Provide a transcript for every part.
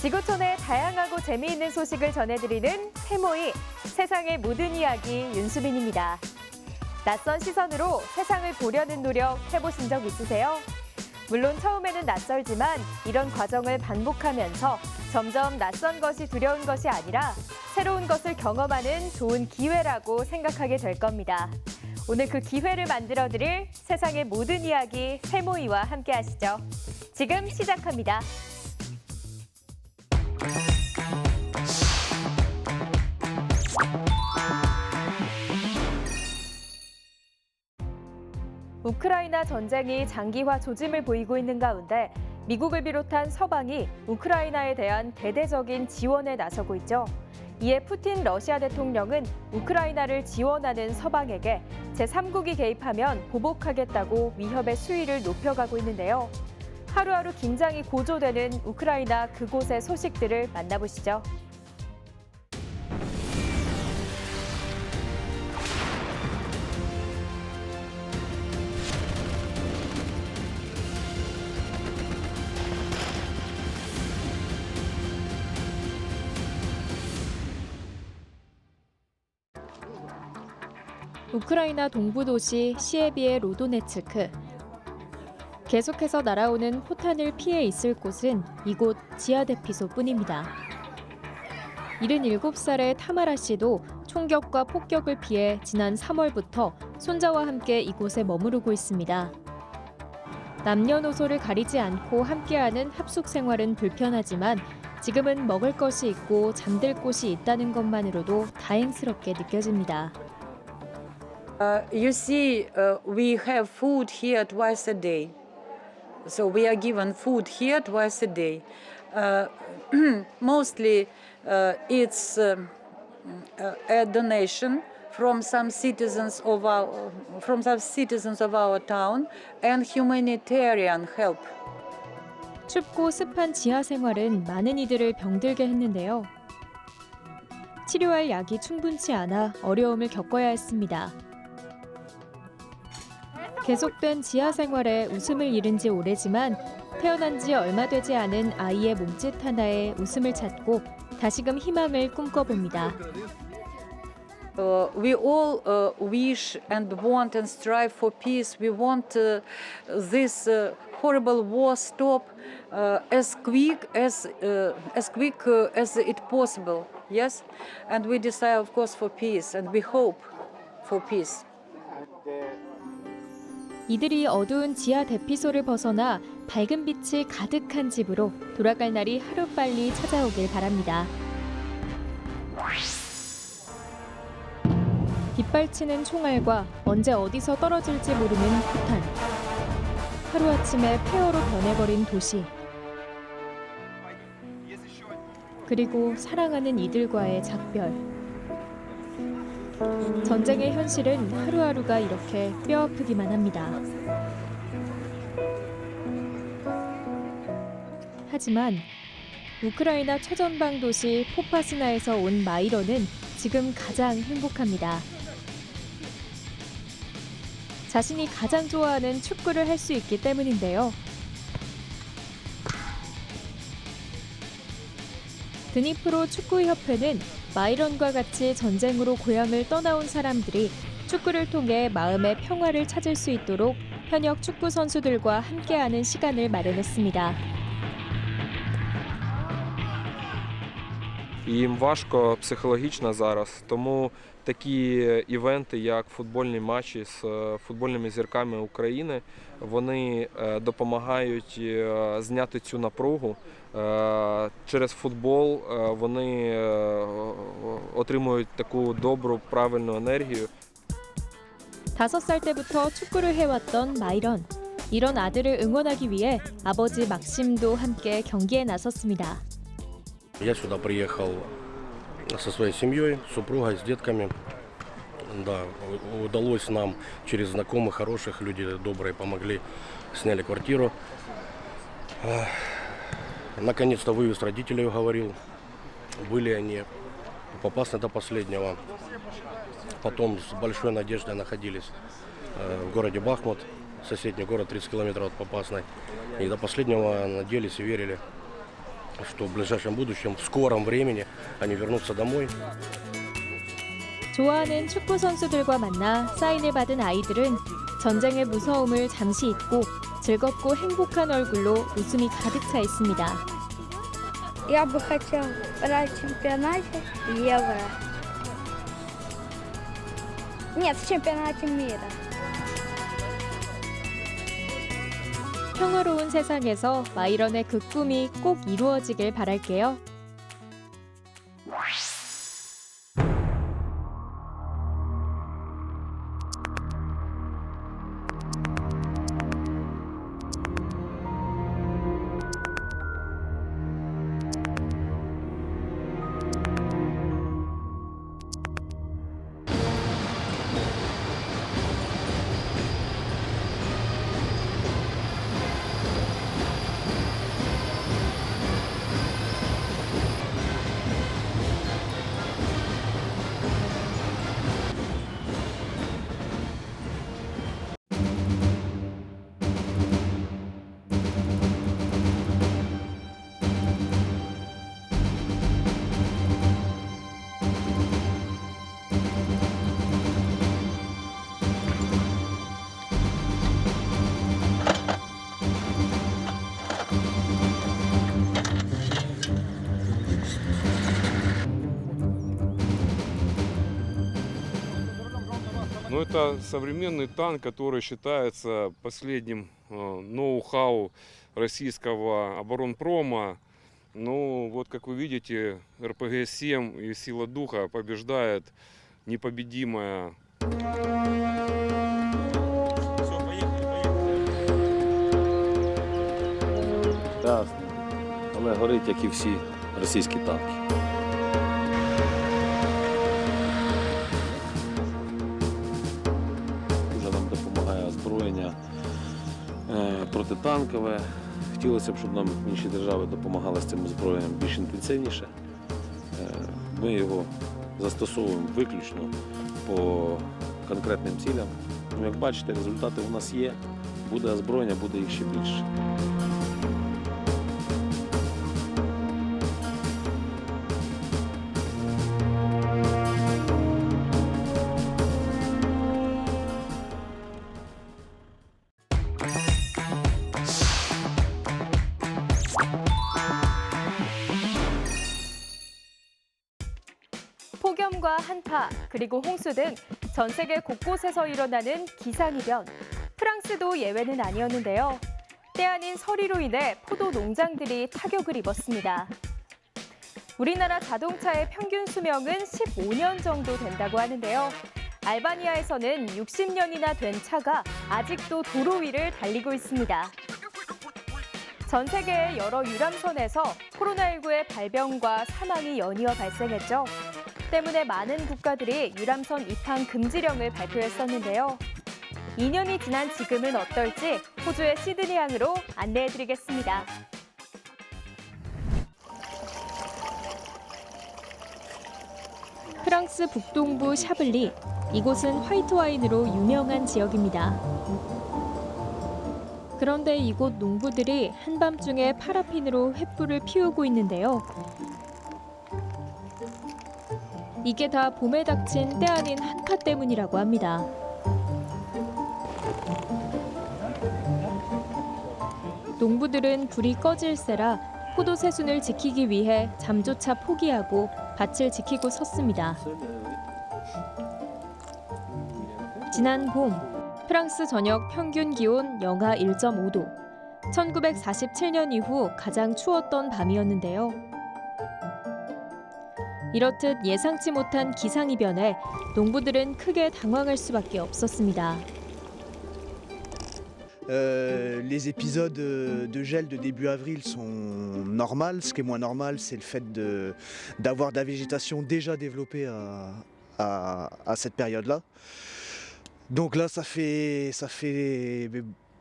지구촌의 다양하고 재미있는 소식을 전해드리는 세모이 세상의 모든 이야기 윤수빈입니다. 낯선 시선으로 세상을 보려는 노력 해보신 적 있으세요? 물론 처음에는 낯설지만 이런 과정을 반복하면서 점점 낯선 것이 두려운 것이 아니라 새로운 것을 경험하는 좋은 기회라고 생각하게 될 겁니다. 오늘 그 기회를 만들어드릴 세상의 모든 이야기 세모이와 함께 하시죠. 지금 시작합니다. 우크라이나 전쟁이 장기화 조짐을 보이고 있는 가운데 미국을 비롯한 서방이 우크라이나에 대한 대대적인 지원에 나서고 있죠. 이에 푸틴 러시아 대통령은 우크라이나를 지원하는 서방에게 제3국이 개입하면 보복하겠다고 위협의 수위를 높여가고 있는데요. 하루하루 긴장이 고조되는 우크라이나 그곳의 소식들을 만나보시죠. 우크라이나 동부 도시 시에비의 로도네츠크. 계속해서 날아오는 포탄을 피해 있을 곳은 이곳 지하대피소뿐입니다. 77살의 타마라 씨도 총격과 폭격을 피해 지난 3월부터 손자와 함께 이곳에 머무르고 있습니다. 남녀노소를 가리지 않고 함께하는 합숙 생활은 불편하지만 지금은 먹을 것이 있고 잠들 곳이 있다는 것만으로도 다행스럽게 느껴집니다. You see, we have food here twice a day. So we are given food here twice a day. Mostly it's a donation from some citizens of our town and humanitarian help. 춥고 습한 지하 생활은 많은 이들을 병들게 했는데요. 치료할 약이 충분치 않아 어려움을 겪어야 했습니다. 계속된 지하 생활에 웃음을 잃은 지 오래지만 태어난 지 얼마 되지 않은 아이의 몸짓 하나에 웃음을 찾고 다시금 희망을 꿈꿔봅니다. We all wish and want and strive for peace. We want this horrible war stop as quick as it possible. Yes, and we desire, of course, for peace, and we hope for peace. 이들이 어두운 지하 대피소를 벗어나 밝은 빛이 가득한 집으로 돌아갈 날이 하루빨리 찾아오길 바랍니다. 빗발치는 총알과 언제 어디서 떨어질지 모르는 포탄. 하루아침에 폐허로 변해버린 도시. 그리고 사랑하는 이들과의 작별. 전쟁의 현실은 하루하루가 이렇게 뼈아프기만 합니다. 하지만 우크라이나 최전방 도시 포파스나에서 온 마이런은 지금 가장 행복합니다. 자신이 가장 좋아하는 축구를 할 수 있기 때문인데요. 드니프로 축구협회는 마이런과 같이 전쟁으로 고향을 떠나온 사람들이 축구를 통해 마음의 평화를 찾을 수 있도록 현역 축구 선수들과 함께하는 시간을 마련했습니다. Їм важко психологічно зараз, тому такі івенти, як футбольні матчі з футбольними зірками України, вони допомагають зняти цю напругу. Через футбол вони отримують таку добру, правильну енергію. 5살 때부터 축구를 해왔던 마이런. 이런 아들을 응원하기 위해 아버지 막심도 함께 경기에 나섰습니다. Я сюда приехал со своей семьей, с супругой, с детками. Да, удалось нам через знакомых, хороших, люди добрые помогли, сняли квартиру. Наконец-то вывез родителей, уговорил. Были они в Попасной до последнего. Потом с большой надеждой находились в городе Бахмут, соседний город, 30 километров от Попасной. И до последнего надеялись и верили, что в ближайшем будущем, в скором времени они вернутся домой. 좋아하는 축구 선수들과 만나 사인을 받은 아이들은 전쟁의 무서움을 잠시 잊고 즐겁고 행복한 얼굴로 웃음이 가득 차 있습니다. Я бы хотел брать в чемпионате Евро. Нет, в чемпионате мира. 평화로운 세상에서 마이런의 그 꿈이 꼭 이루어지길 바랄게요. Но это современный танк, который считается последним ноу-хау российского оборонпрома. Ну, вот как вы видите, РПГ-7 и сила духа побеждает непобедимая. Ясно. Але горить, як і всі російські танки. Дуже нам допомагає озброєння протитанкове. Хотілося б, щоб нам інші держави допомагали з цим озброєнням більш інтенсивніше. Ми його застосовуємо виключно по конкретним цілям. Ну, як бачите, результати у нас є. Буде озброєння, буде їх ще більше. 폭염과 한파, 그리고 홍수 등 전 세계 곳곳에서 일어나는 기상이변. 프랑스도 예외는 아니었는데요. 때 아닌 서리로 인해 포도 농장들이 타격을 입었습니다. 우리나라 자동차의 평균 수명은 15년 정도 된다고 하는데요. 알바니아에서는 60년이나 된 차가 아직도 도로 위를 달리고 있습니다. 전 세계의 여러 유람선에서 코로나19의 발병과 사망이 연이어 발생했죠. 때문에 많은 국가들이 유람선 입항 금지령을 발표했었는데요. 2년이 지난 지금은 어떨지 호주의 시드니항으로 안내해드리겠습니다. 프랑스 북동부 샤블리, 이곳은 화이트 와인으로 유명한 지역입니다. 그런데 이곳 농부들이 한밤중에 파라핀으로 횃불을 피우고 있는데요. 이게 다 봄에 닥친 때 아닌 한파 때문이라고 합니다. 농부들은 불이 꺼질세라 포도 세순을 지키기 위해 잠조차 포기하고 밭을 지키고 섰습니다. 지난 봄, 프랑스 전역 평균 기온 영하 1.5도. 1947년 이후 가장 추웠던 밤이었는데요. 이렇듯 예상치 못한 기상이변에 농부들은 크게 당황할 수밖에 없었습니다. Les épisodes de gel de début avril sont normaux. Ce qui est moins normal, c'est le fait d'avoir de la végétation déjà développée à cette période-là. Donc là, ça fait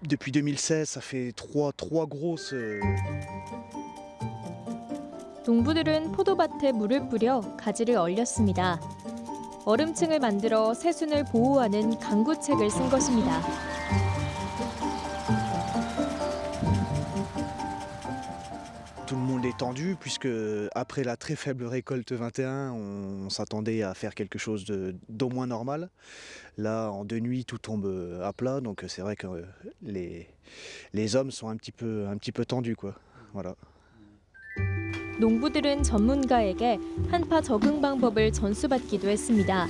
depuis 2016, ça fait trois grosses. 농부들은 포도밭에 물을 뿌려 가지를 얼렸습니다. 얼음층을 만들어 새순을 보호하는 강구책을 쓴 것입니다. Tout le monde on est tendu puisque après la très faible récolte 21, on s'attendait à faire quelque chose d'au moins normal. Là, en 2 nuits, tout tombe à plat, donc c'est vrai que les hommes sont un petit peu tendus, quoi. Voilà. 농부들은 전문가에게 한파 적응 방법을 전수받기도 했습니다.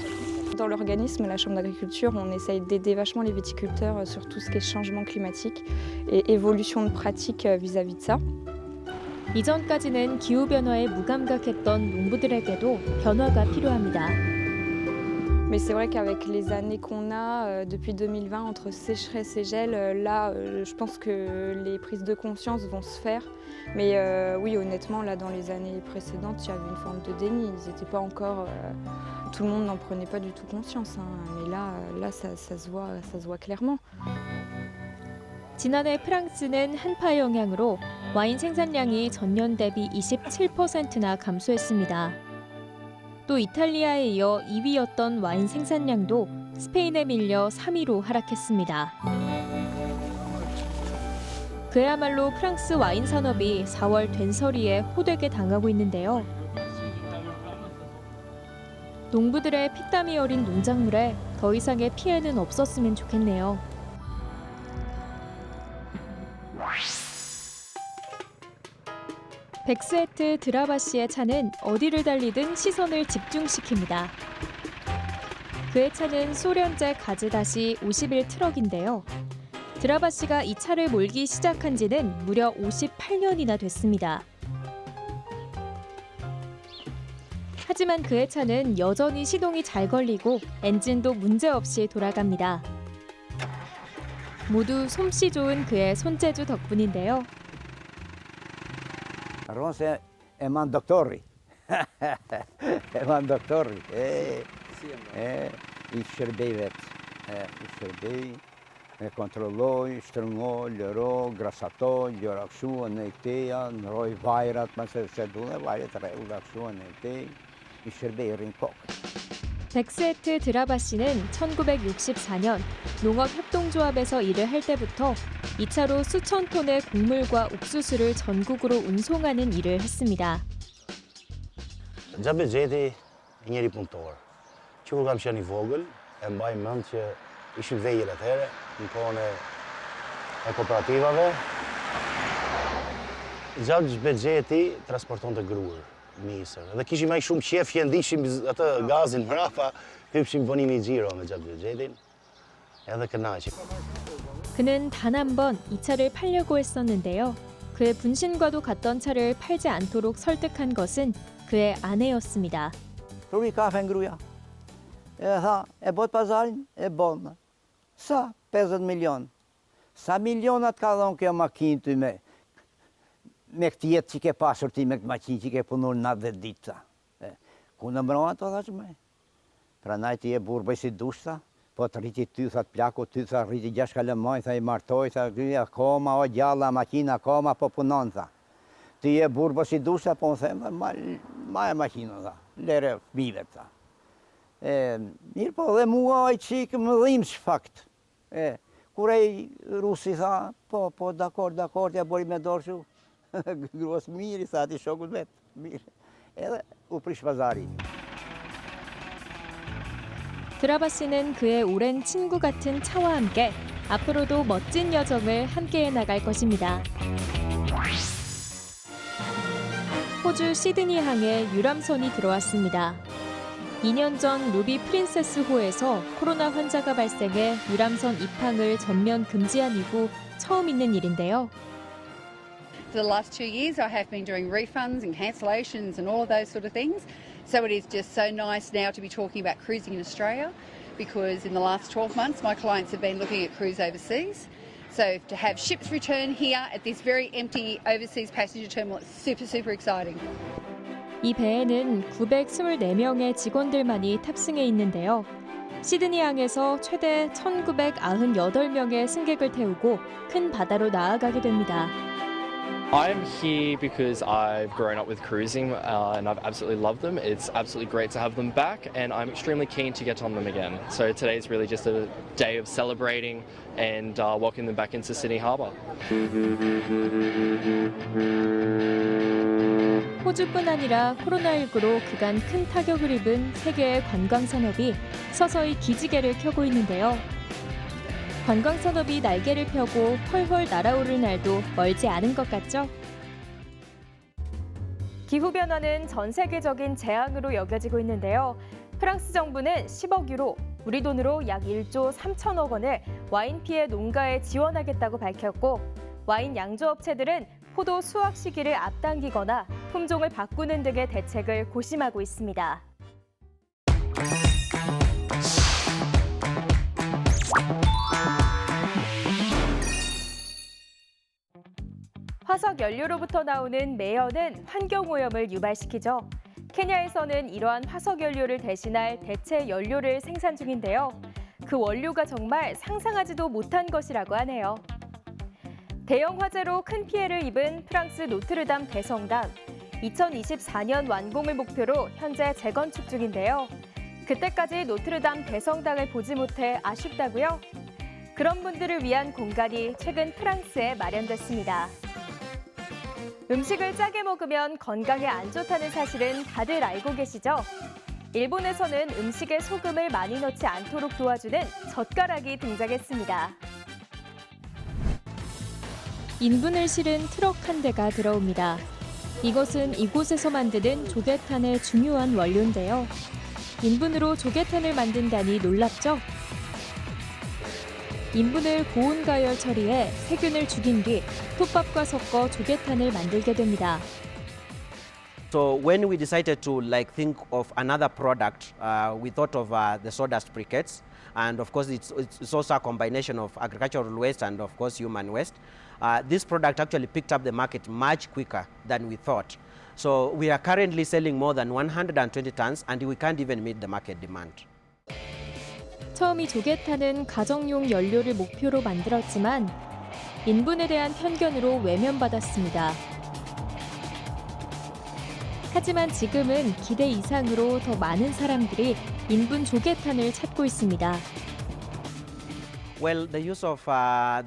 Dans l'organisme, la Chambre d'agriculture, on essaye d'aider vachement les viticulteurs sur tout ce qui est changement climatique et évolution de pratiques vis-à-vis de ça. 이전까지는 기후변화에 무감각했던 농부들에게도 변화가 필요합니다. Mais c'est vrai qu'avec les années qu'on a depuis 2020, entre sécheresse et gel, là, je pense que les prises de conscience vont se faire. Mais oui, honnêtement, là, dans les années précédentes, il y avait une forme de déni. Ils n'étaient pas encore... tout le monde n'en prenait pas du tout conscience. Hein. Mais là ça se voit clairement. 지난해 프랑스는 한파 영향으로 와인 생산량이 전년 대비 27%나 감소했습니다. 또 이탈리아에 이어 2위였던 와인 생산량도 스페인에 밀려 3위로 하락했습니다. 그야말로 프랑스 와인 산업이 4월 된서리에 호되게 당하고 있는데요. 농부들의 피땀이 어린 농작물에 더 이상의 피해는 없었으면 좋겠네요. 백스헤트 드라바 씨의 차는 어디를 달리든 시선을 집중시킵니다. 그의 차는 소련제 가즈다시 51 트럭인데요. 드라바 씨가 이 차를 몰기 시작한 지는 무려 58년이나 됐습니다. 하지만 그의 차는 여전히 시동이 잘 걸리고 엔진도 문제없이 돌아갑니다. 모두 솜씨 좋은 그의 손재주 덕분인데요. Ronse eman doktori. Eman doktori. I shërbej vetë. I shërbej, me kontrolloj, shtrëngoj, lëroj, grasatoj, lëra këshua në këteja, nëroj vajrat, mëse se dune vajrat reulla këshua në këtej. I shërbej rrin kokë. 백스헤트 드라바 씨는 1964년 농업협동조합에서 일을 할 때부터 이 차로 수천 톤의 곡물과 옥수수를 전국으로 운송하는 일을 했습니다. Gjatë gjeti njëri punëtor. Që kur kam qenë i vogël, e mbaj mend që ishin vejër atëherë në kohën e kooperativave. Gjatë bëxheti transportonte gruar. Nisër. Dhe kishim aq shumë qef që ndiqim atë gazin mbrapa, hypshim vonimi xhiro me gjatë budgetin. Edhe kënaqim. 그는 단 한 번 이 차를 팔려고 했었는데요. 그의 분신과도 같던 차를 팔지 않도록 설득한 것은 그의 아내였습니다. Ruri kafe ngruja. E tha, e bot pazarin, e bon. Sa? 50 milion. Sa milionat ka dhon kjo makinë ty me këtë jetë që ke pasur ti me këtë maqinë që ke punur 90 ditë. Ku në mbron ato, thash me? Pra naj ti e burë bëj si dushta, po të rriti ty, thot plaku, ty, tha rriti 6 kalemoj, tha i martoj, tha gyja koma, o gjalla, makina koma, po punon, tha. Ti e burë bëj si dushta, po në them, ma e makina, tha, lere fmive, tha. Mirë po, dhe mua oj qikë më dhimë që fakt. Kure i rusi tha, po, dakor, ja bori me dorë shu. Gruas mirë, sa ati shokut vetë, mirë. Edhe u prish pazari. 드라바 씨는 그의 오랜 친구 같은 차와 함께 앞으로도 멋진 여정을 함께해 나갈 것입니다. 호주 시드니항에 유람선이 들어왔습니다. 2년 전 루비 프린세스호에서 코로나 환자가 발생해 유람선 입항을 전면 금지한 이후 처음 있는 일인데요. For the last 2 years, I have been doing refunds and cancellations and all of those sort of things. So it is just so nice now to be talking about cruising in Australia, because in the last 12 months, my clients have been looking at cruise overseas. So to have ships return here at this very empty overseas passenger terminal, it's super, super exciting. 이 배에는 924명의 직원들만이 탑승해 있는데요. 시드니항에서 최대 1998명의 승객을 태우고 큰 바다로 나아가게 됩니다. I'm here because I've grown up with cruising and I've absolutely loved them. It's absolutely great to have them back and I'm extremely keen to get on them again. So today is really just a day of celebrating and welcoming them back into Sydney Harbour. 호주뿐 아니라 코로나19로 그간 큰 타격을 입은 세계의 관광산업이 서서히 기지개를 켜고 있는데요. 관광산업이 날개를 펴고 훨훨 날아오를 날도 멀지 않은 것 같죠? 기후변화는 전 세계적인 재앙으로 여겨지고 있는데요. 프랑스 정부는 10억 유로, 우리 돈으로 약 1조 3천억 원을 와인 피해 농가에 지원하겠다고 밝혔고 와인 양조업체들은 포도 수확 시기를 앞당기거나 품종을 바꾸는 등의 대책을 고심하고 있습니다. 화석 연료로부터 나오는 매연은 환경오염을 유발시키죠. 케냐에서는 이러한 화석 연료를 대신할 대체 연료를 생산 중인데요. 그 원료가 정말 상상하지도 못한 것이라고 하네요. 대형 화재로 큰 피해를 입은 프랑스 노트르담 대성당. 2024년 완공을 목표로 현재 재건축 중인데요. 그때까지 노트르담 대성당을 보지 못해 아쉽다고요? 그런 분들을 위한 공간이 최근 프랑스에 마련됐습니다. 음식을 짜게 먹으면 건강에 안 좋다는 사실은 다들 알고 계시죠? 일본에서는 음식에 소금을 많이 넣지 않도록 도와주는 젓가락이 등장했습니다. 인분을 실은 트럭 한 대가 들어옵니다. 이것은 이곳에서 만드는 조개탄의 중요한 원료인데요. 인분으로 조개탄을 만든다니 놀랍죠? 인분을 고온 가열 처리해 세균을 죽인 뒤 톱밥과 섞어 조개탄을 만들게 됩니다. So when we decided to think of another product, we thought of the sawdust briquettes, and of course it's also a combination of agricultural waste and of course human waste. This product actually picked up the market much quicker than we thought. So we are currently selling more than 120 tons, and we can't even meet the market demand. 처음 이 조개탄은 가정용 연료를 목표로 만들었지만 인분에 대한 편견으로 외면받았습니다. 하지만 지금은 기대 이상으로 더 많은 사람들이 인분 조개탄을 찾고 있습니다. Well, the use of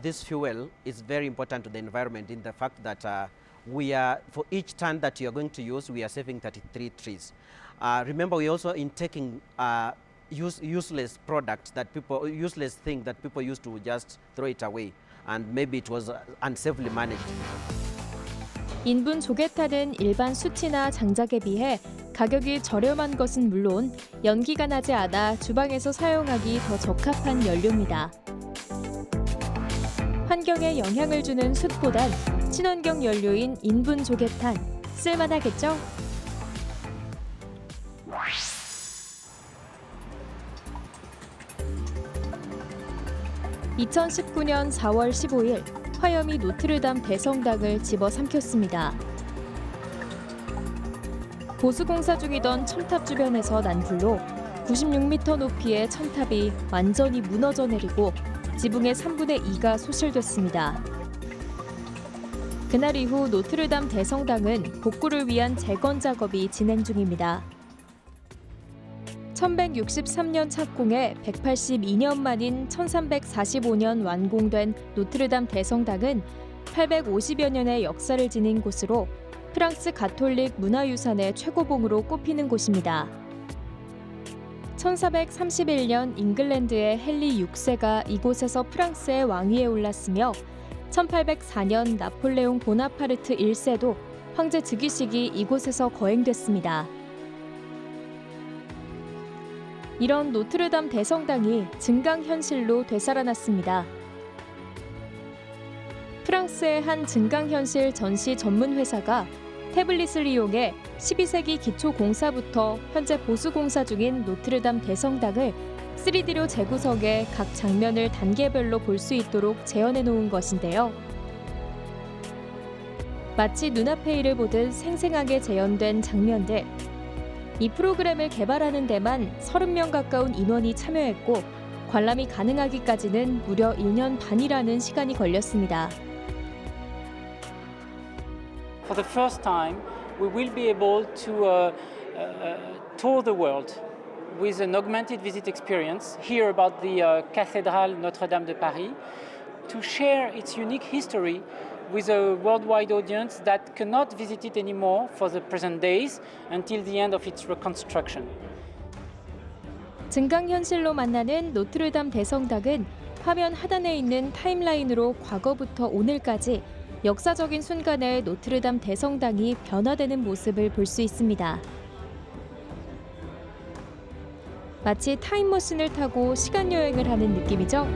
this fuel is very important to the environment in the fact that we are, for each ton that you are going to use, we are saving 33 trees. Remember, we also in taking useless products useless thing that people used to just throw it away, and maybe it was unsafely managed. 인분 조개탄은 일반 수치나 장작에 비해 가격이 저렴한 것은 물론 연기가 나지 않아 주방에서 사용하기 더 적합한 연료입니다. 환경에 영향을 주는 숯보단 친환경 연료인 인분 조개탄 쓸만하겠죠? 2019년 4월 15일 화염이 노트르담 대성당을 집어삼켰습니다. 보수공사 중이던 첨탑 주변에서 난 불로 96m 높이의 첨탑이 완전히 무너져 내리고 지붕의 3분의 2가 소실됐습니다. 그날 이후 노트르담 대성당은 복구를 위한 재건 작업이 진행 중입니다. 1163년 착공해 182년 만인 1345년 완공된 노트르담 대성당은 850여 년의 역사를 지닌 곳으로 프랑스 가톨릭 문화유산의 최고봉으로 꼽히는 곳입니다. 1431년 잉글랜드의 헨리 6세가 이곳에서 프랑스의 왕위에 올랐으며 1804년 나폴레옹 보나파르트 1세도 황제 즉위식이 이곳에서 거행됐습니다. 이런 노트르담 대성당이 증강현실로 되살아났습니다. 프랑스의 한 증강현실 전시 전문 회사가 태블릿을 이용해 12세기 기초공사부터 현재 보수공사 중인 노트르담 대성당을 3D로 재구성해 각 장면을 단계별로 볼 수 있도록 재현해 놓은 것인데요. 마치 눈앞의 일을 보듯 생생하게 재현된 장면들. 이 프로그램을 개발하는 데만 30명 가까운 인원이 참여했고 관람이 가능하기까지는 무려 1년 반이라는 시간이 걸렸습니다. for the first time, we will be able to tour the world with an augmented visit experience, hear about the Cathédrale Notre-Dame de Paris, to share its unique history with a worldwide audience that cannot visit it anymore for the present days until the end of its reconstruction. 증강현실로 만나는 노트르담 대성당은 화면 하단에 있는 타임라인으로 과거부터 오늘까지 역사적인 순간에 노트르담 대성당이 변화되는 모습을 볼 수 있습니다. 마치 타임머신을 타고 시간여행을 하는 느낌이죠.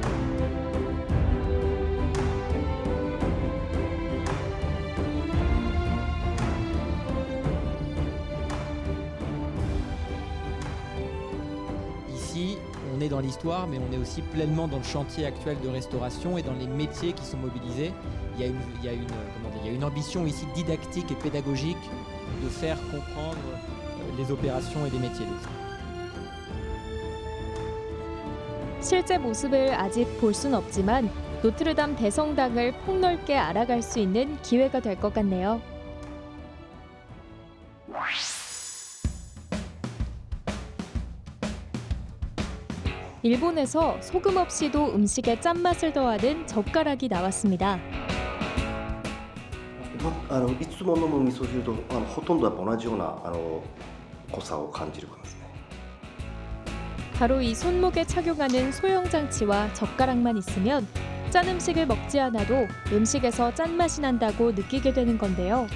Ici, on est dans l'histoire, mais on est aussi pleinement dans le chantier actuel de restauration et dans les métiers qui sont mobilisés. Il y a une ambition ici didactique et pédagogique de faire comprendre les opérations et les métiers. 실제 모습을 아직 볼 순 없지만 노트르담 대성당을 폭넓게 알아갈 수 있는 기회가 될 것 같네요. 일본에서 소금 없이도 음식에 짠맛을 더하는 젓가락이 나왔습니다. いつも飲む味噌汁とほとんどやっぱ同じような濃さを感じるからですね。 바로 이 손목에 착용하는 소형 장치와 젓가락만 있으면 짠 음식을 먹지 않아도 음식에서 짠맛이 난다고 느끼게 되는 건데요.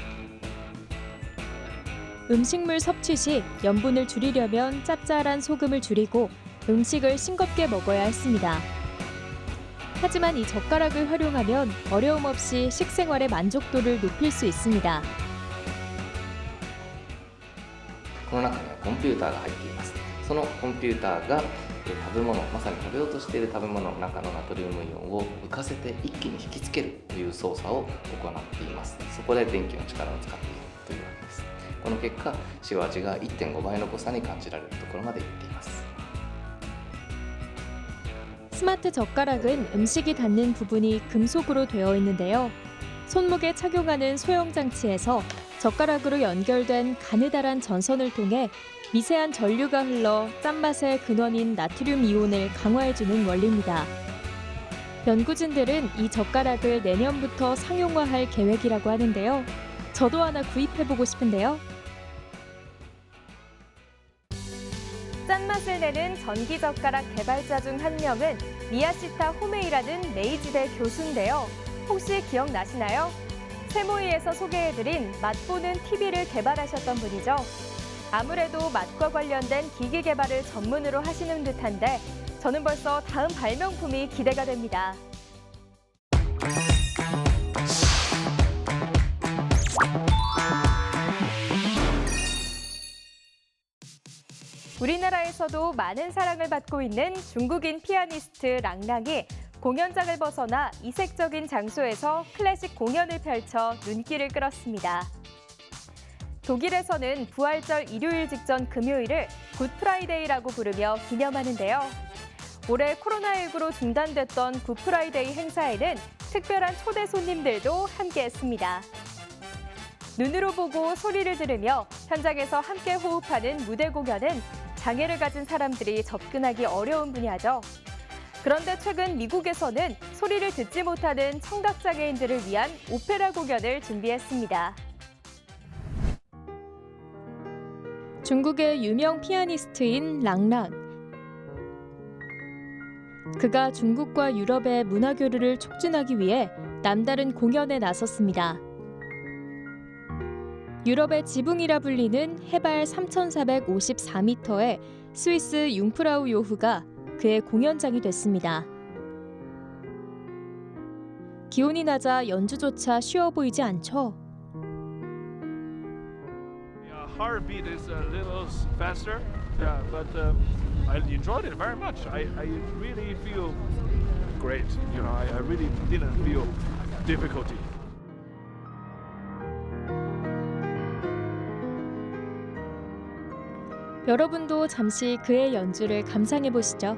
음식물 섭취 시 염분을 줄이려면 짭짤한 소금을 줄이고 음식을 싱겁게 먹어야 했습니다. 하지만 이 젓가락을 활용하면 어려움 없이 식생활의 만족도를 높일 수 있습니다. この中にはコンピューターが入っています。そのコンピューターが食べ物、まさに食べようとしている食べ物の中のナトリウムイオンを浮かせて一気に引きつけるという操作を行っています。そこで電気の力を使っているというわけです。この結果、塩味が 1.5 倍の濃さに感じられるところまでいっています。 스마트 젓가락은 음식이 닿는 부분이 금속으로 되어 있는데요. 손목에 착용하는 소형 장치에서 젓가락으로 연결된 가느다란 전선을 통해 미세한 전류가 흘러 짠맛의 근원인 나트륨 이온을 강화해주는 원리입니다. 연구진들은 이 젓가락을 내년부터 상용화할 계획이라고 하는데요. 저도 하나 구입해보고 싶은데요. 짠맛을 내는 전기젓가락 개발자 중 한 명은 미야시타 호메이라는 메이지대 교수인데요. 혹시 기억나시나요? 세모이에서 소개해드린 맛보는 TV를 개발하셨던 분이죠. 아무래도 맛과 관련된 기기 개발을 전문으로 하시는 듯한데 저는 벌써 다음 발명품이 기대가 됩니다. 우리나라에서도 많은 사랑을 받고 있는 중국인 피아니스트 랑랑이 공연장을 벗어나 이색적인 장소에서 클래식 공연을 펼쳐 눈길을 끌었습니다. 독일에서는 부활절 일요일 직전 금요일을 굿프라이데이라고 부르며 기념하는데요. 올해 코로나19로 중단됐던 굿프라이데이 행사에는 특별한 초대 손님들도 함께했습니다. 눈으로 보고 소리를 들으며 현장에서 함께 호흡하는 무대 공연은 장애를 가진 사람들이 접근하기 어려운 분야죠. 그런데 최근 미국에서는 소리를 듣지 못하는 청각장애인들을 위한 오페라 공연을 준비했습니다. 중국의 유명 피아니스트인 랑랑. 그가 중국과 유럽의 문화 교류를 촉진하기 위해 남다른 공연에 나섰습니다. 유럽의 지붕이라 불리는 해발 3,454m의 스위스 융프라우 요흐가 그의 공연장이 됐습니다. 기온이 낮아 연주조차 쉬워 보이지 않죠? Heartbeat is a little faster, yeah, but I enjoyed it very much. I really feel great. You know, I really didn't feel difficulty. 여러분도 잠시 그의 연주를 감상해 보시죠.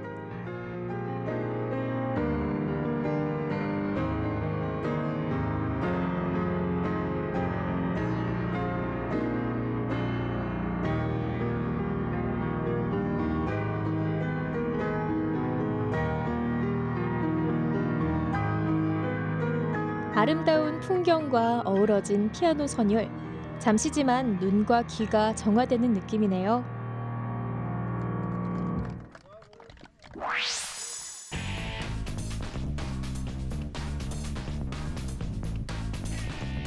아름다운 풍경과 어우러진 피아노 선율. 잠시지만 눈과 귀가 정화되는 느낌이네요.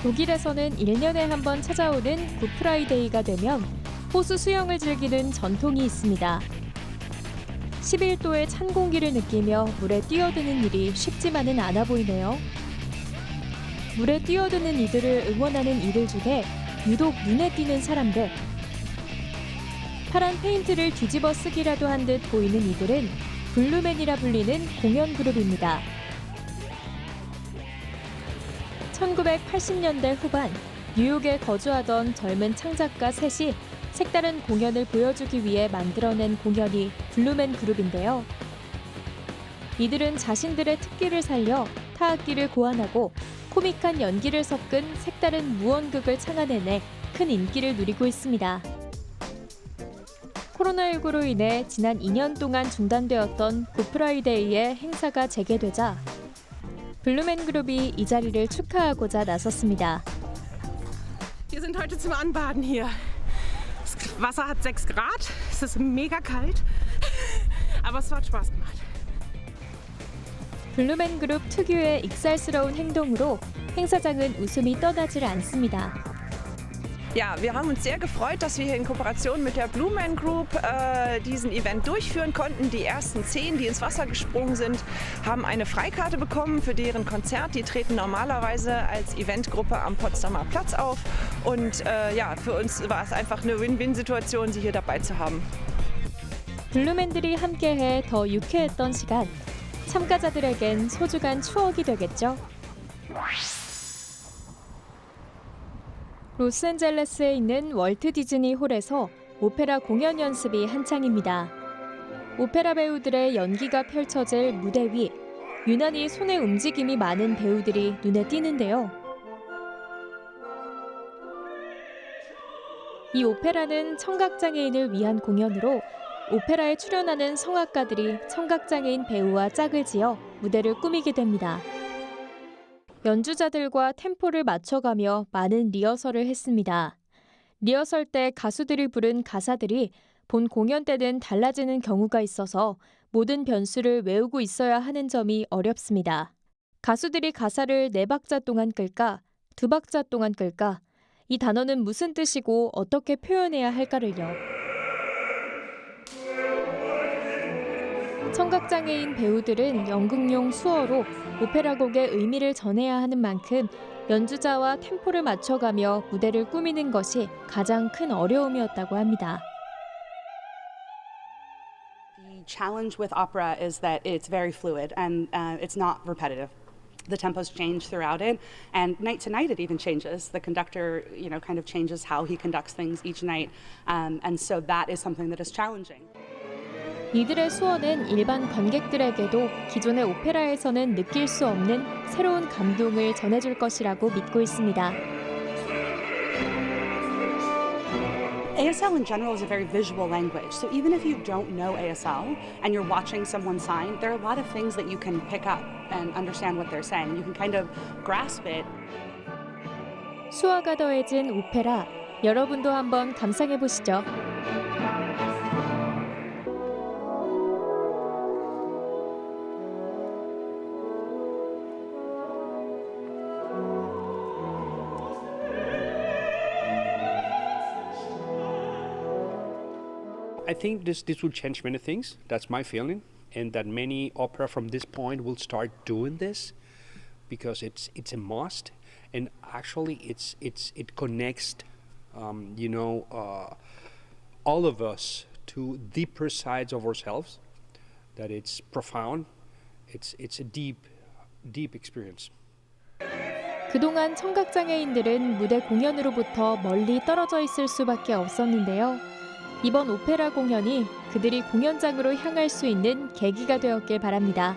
독일에서는 1년에 한 번 찾아오는 굿프라이데이가 되면 호수 수영을 즐기는 전통이 있습니다. 11도의 찬 공기를 느끼며 물에 뛰어드는 일이 쉽지만은 않아 보이네요. 물에 뛰어드는 이들을 응원하는 이들 중에 유독 눈에 띄는 사람들. 파란 페인트를 뒤집어 쓰기라도 한 듯 보이는 이들은 블루맨이라 불리는 공연 그룹입니다. 1980년대 후반 뉴욕에 거주하던 젊은 창작가 셋이 색다른 공연을 보여주기 위해 만들어낸 공연이 블루맨 그룹인데요. 이들은 자신들의 특기를 살려 타악기를 고안하고 코믹한 연기를 섞은 색다른 무언극을 창안해내 큰 인기를 누리고 있습니다. 코로나19로 인해 지난 2년 동안 중단되었던 굿프라이데이의 행사가 재개되자 블루맨 그룹이 이 자리를 축하하고자 나섰습니다. Wir sind heute zum Anbaden hier. Das Wasser hat 6 Grad, es ist mega kalt, aber es hat Spaß gemacht. 블루맨 그룹 특유의 익살스러운 행동으로 행사장은 웃음이 떠나질 않습니다. Ja, wir haben uns sehr gefreut, dass wir hier in Kooperation mit der Blue Man Group diesen Event durchführen konnten. Die ersten 10, die ins Wasser gesprungen sind, haben eine Freikarte bekommen für deren Konzert. Die treten normalerweise als Eventgruppe am Potsdamer Platz auf. Und ja, für uns war es einfach eine Win-Win-Situation, sie hier dabei zu haben. 블루맨들이 함께해 더 유쾌했던 시간. 참가자들에겐 소중한 추억이 되겠죠. 로스앤젤레스에 있는 월트 디즈니 홀에서 오페라 공연 연습이 한창입니다. 오페라 배우들의 연기가 펼쳐질 무대 위, 유난히 손의 움직임이 많은 배우들이 눈에 띄는데요. 이 오페라는 청각장애인을 위한 공연으로 오페라에 출연하는 성악가들이 청각장애인 배우와 짝을 지어 무대를 꾸미게 됩니다. 연주자들과 템포를 맞춰가며 많은 리허설을 했습니다. 리허설 때 가수들이 부른 가사들이 본 공연 때는 달라지는 경우가 있어서 모든 변수를 외우고 있어야 하는 점이 어렵습니다. 가수들이 가사를 4박자 동안 끌까, 2박자 동안 끌까, 이 단어는 무슨 뜻이고 어떻게 표현해야 할까를요. 청각장애인 배우들은 연극용 수어로 오페라곡의 의미를 전해야 하는 만큼 연주자와 템포를 맞춰가며 무대를 꾸미는 것이 가장 큰 어려움이었다고 합니다. The challenge with opera is that it's very fluid and it's not repetitive. The tempos change throughout it, and night to night it even changes. The conductor, kind of changes how he conducts things each night, and so that is something that is challenging. 이들의 수어는 일반 관객들에게도 기존의 오페라에서는 느낄 수 없는 새로운 감동을 전해줄 것이라고 믿고 있습니다. ASL in general is a very visual language, so even if you don't know ASL and you're watching someone sign, there are a lot of things that you can pick up and understand what they're saying. You can kind of grasp it. 수화가 더해진 오페라, 여러분도 한번 감상해 보시죠. I think this will change many things. That's my feeling, and that many opera from this point will start doing this because it's a must, and actually it connects, all of us to deeper sides of ourselves. That it's profound. It's a deep experience. 그동안 청각장애인들은 무대 공연으로부터 멀리 떨어져 있을 수밖에 없었는데요. 이번 오페라 공연이 그들이 공연장으로 향할 수 있는 계기가 되었길 바랍니다.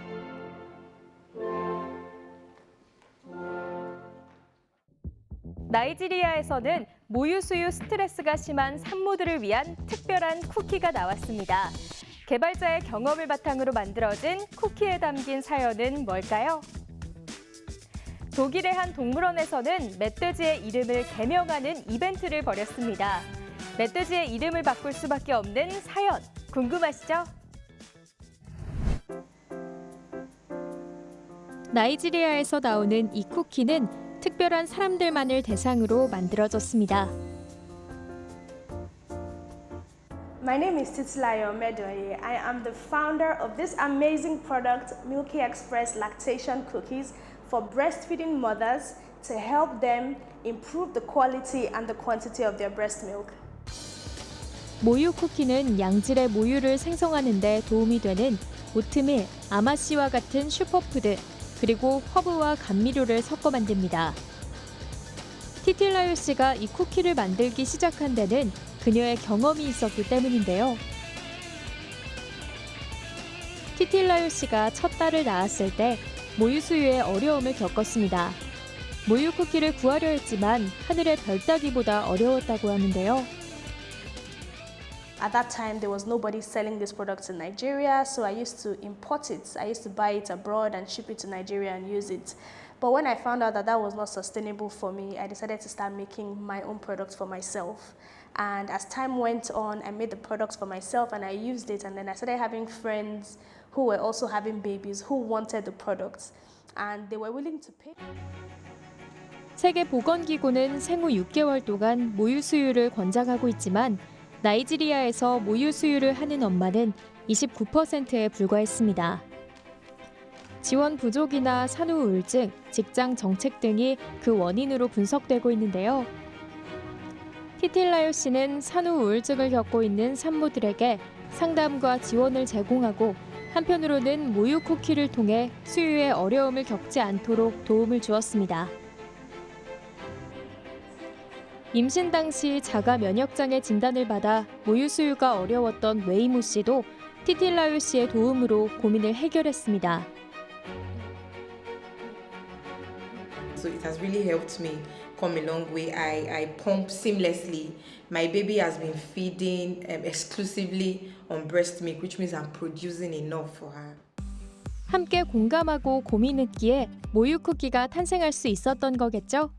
나이지리아에서는 모유수유 스트레스가 심한 산모들을 위한 특별한 쿠키가 나왔습니다. 개발자의 경험을 바탕으로 만들어진 쿠키에 담긴 사연은 뭘까요? 독일의 한 동물원에서는 멧돼지의 이름을 개명하는 이벤트를 벌였습니다. 멧돼지의 이름을 바꿀 수밖에 없는 사연, 궁금하시죠? 나이지리아에서 나오는 이 쿠키는 특별한 사람들만을 대상으로 만들어졌습니다. My name is Titilayo Medoye. I am the founder of this amazing product, Milky Express Lactation Cookies, for breastfeeding mothers to help them improve the quality and the quantity of their breast milk. 모유 쿠키는 양질의 모유를 생성하는 데 도움이 되는 오트밀, 아마씨와 같은 슈퍼푸드, 그리고 허브와 감미료를 섞어 만듭니다. 티틸라요 씨가 이 쿠키를 만들기 시작한 데는 그녀의 경험이 있었기 때문인데요. 티틸라요 씨가 첫 딸을 낳았을 때 모유 수유에 어려움을 겪었습니다. 모유 쿠키를 구하려 했지만 하늘의 별 따기보다 어려웠다고 하는데요. At that time, there was nobody selling this product in Nigeria, so I used to import it. I used to buy it abroad and ship it to Nigeria and use it. But when I found out that that was not sustainable for me, I decided to start making my own products for myself. And as time went on, I made the products for myself and I used it. And then I started having friends who were also having babies who wanted the products. And they were willing to pay. 세계보건기구는 생후 6개월 동안 모유 수유를 권장하고 있지만 나이지리아에서 모유 수유를 하는 엄마는 29%에 불과했습니다. 지원 부족이나 산후 우울증, 직장 정책 등이 그 원인으로 분석되고 있는데요. 티틸라요 씨는 산후 우울증을 겪고 있는 산모들에게 상담과 지원을 제공하고 한편으로는 모유 쿠키를 통해 수유에 어려움을 겪지 않도록 도움을 주었습니다. 임신 당시 자가 면역장애 진단을 받아 모유 수유가 어려웠던 웨이모 씨도 티틸라요 씨의 도움으로 고민을 해결했습니다. So it has really helped me come a long way. I pump seamlessly. My baby has been feeding exclusively on breast milk, which means I'm producing enough for her. 함께 공감하고 고민했기에 모유 쿠키가 탄생할 수 있었던 거겠죠?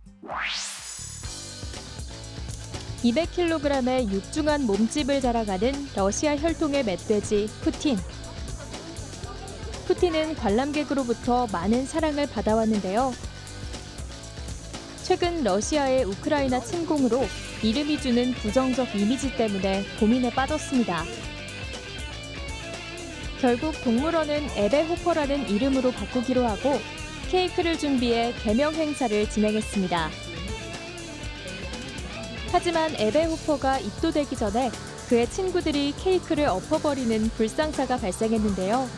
200kg의 육중한 몸집을 자랑하는 러시아 혈통의 멧돼지 푸틴. 푸틴은 관람객으로부터 많은 사랑을 받아왔는데요. 최근 러시아의 우크라이나 침공으로 이름이 주는 부정적 이미지 때문에 고민에 빠졌습니다. 결국 동물원은 에베호퍼라는 이름으로 바꾸기로 하고 케이크를 준비해 개명 행사를 진행했습니다. 하지만 에베호퍼가 입도되기 전에 그의 친구들이 케이크를 엎어버리는 불상사가 발생했는데요.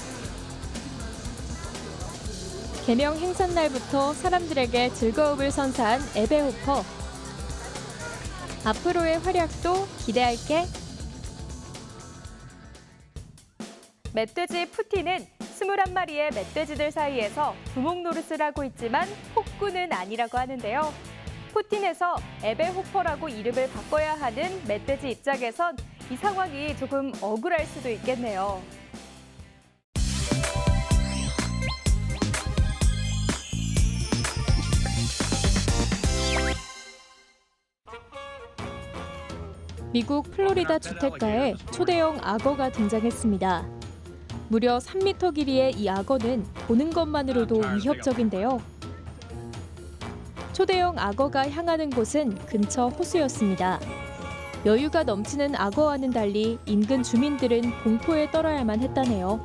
개명 행사 날부터 사람들에게 즐거움을 선사한 에베호퍼. 앞으로의 활약도 기대할게. 멧돼지 푸틴은 21마리의 멧돼지들 사이에서 두목 노릇을 하고 있지만 폭군은 아니라고 하는데요. 푸틴에서 에베호퍼라고 이름을 바꿔야 하는 멧돼지 입장에선 이 상황이 조금 억울할 수도 있겠네요. 미국 플로리다 주택가에 초대형 악어가 등장했습니다. 무려 3m 길이의 이 악어는 보는 것만으로도 위협적인데요. 초대형 악어가 향하는 곳은 근처 호수였습니다. 여유가 넘치는 악어와는 달리 인근 주민들은 공포에 떨어야만 했다네요.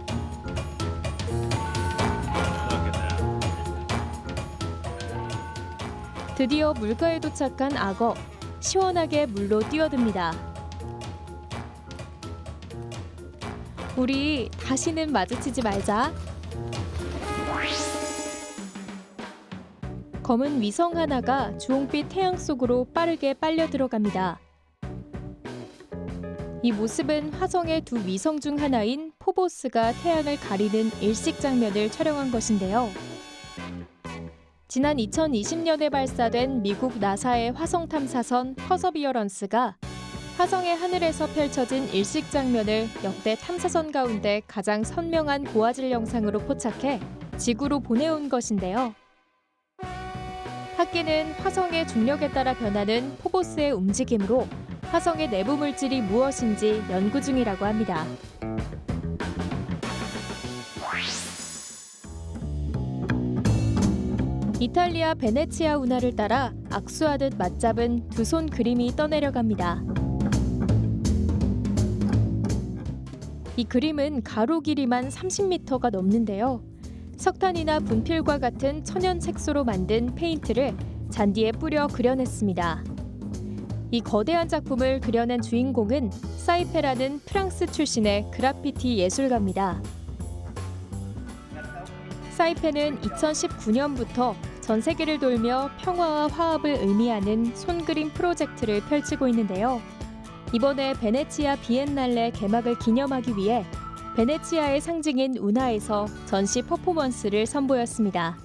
드디어 물가에 도착한 악어. 시원하게 물로 뛰어듭니다. 우리 다시는 마주치지 말자. 검은 위성 하나가 주홍빛 태양 속으로 빠르게 빨려 들어갑니다. 이 모습은 화성의 두 위성 중 하나인 포보스가 태양을 가리는 일식 장면을 촬영한 것인데요. 지난 2020년에 발사된 미국 나사의 화성 탐사선 퍼서비어런스가 화성의 하늘에서 펼쳐진 일식 장면을 역대 탐사선 가운데 가장 선명한 고화질 영상으로 포착해 지구로 보내온 것인데요. 학기는 화성의 중력에 따라 변하는 포보스의 움직임으로 화성의 내부 물질이 무엇인지 연구 중이라고 합니다. 이탈리아 베네치아 운하를 따라 악수하듯 맞잡은 두 손 그림이 떠내려갑니다. 이 그림은 가로 길이만 30m가 넘는데요. 석탄이나 분필과 같은 천연 색소로 만든 페인트를 잔디에 뿌려 그려냈습니다. 이 거대한 작품을 그려낸 주인공은 사이페라는 프랑스 출신의 그래피티 예술가입니다. 사이페는 2019년부터 전 세계를 돌며 평화와 화합을 의미하는 손그림 프로젝트를 펼치고 있는데요. 이번에 베네치아 비엔날레 개막을 기념하기 위해 베네치아의 상징인 운하에서 전시 퍼포먼스를 선보였습니다.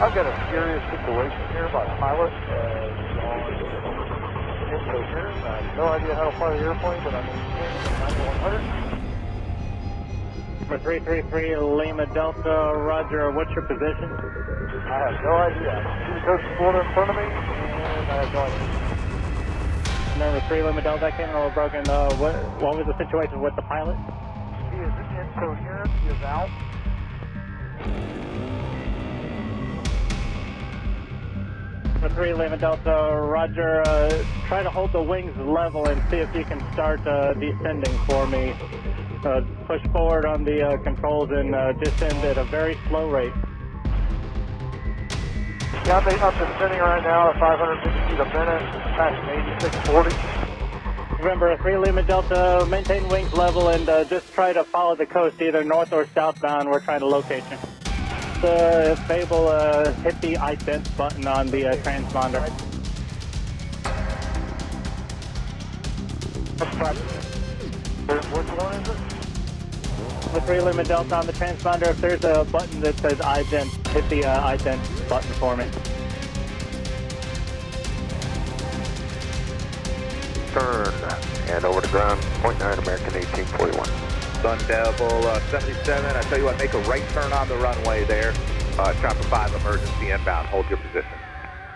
I've got a serious situation here. My pilot is incoherent. I have no idea how to fly the airplane, but I'm in 9100. 333 Lima Delta, Roger. What's your position? I have no idea. I see the coast floor in front of me, and I have no idea. Number 3 Lima Delta, that came in a little broken. What was the situation with the pilot? He is incoherent. He is out. Number 3 Lima Delta, Roger. Try to hold the wings level and see if you can start descending for me. Push forward on the controls and descend at a very slow rate. Yeah, I'm descending right now at 550 feet a minute, passing 8640. Remember, 3 Lima Delta, maintain wings level and just try to follow the coast, either north or southbound. We're trying to locate you. If able, hit the ident button on the transponder. Which one is it? The 3 Lima Delta on the transponder, if there's a button that says ident, hit the ident button for me. Turn and over to ground, 0.9 American 1841. Sun Devil 77, I tell you what, make a right turn on the runway there. Chopper 5 emergency inbound, hold your position.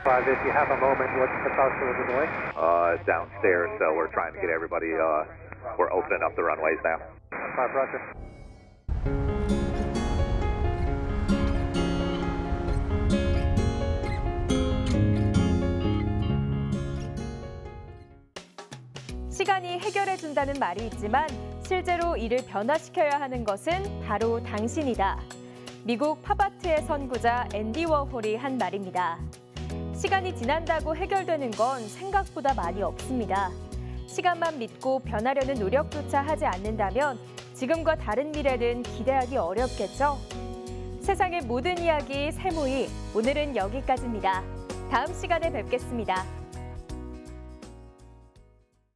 5, if you have a moment, what's the cost of the delay? Downstairs, so we're trying to get everybody, we're opening up the runways now. 5, roger. 시간이 해결해준다는 말이 있지만 실제로 이를 변화시켜야 하는 것은 바로 당신이다. 미국 팝아트의 선구자 앤디 워홀이 한 말입니다. 시간이 지난다고 해결되는 건 생각보다 많이 없습니다. 시간만 믿고 변하려는 노력조차 하지 않는다면 지금과 다른 미래는 기대하기 어렵겠죠? 세상의 모든 이야기 세모이, 오늘은 여기까지입니다. 다음 시간에 뵙겠습니다.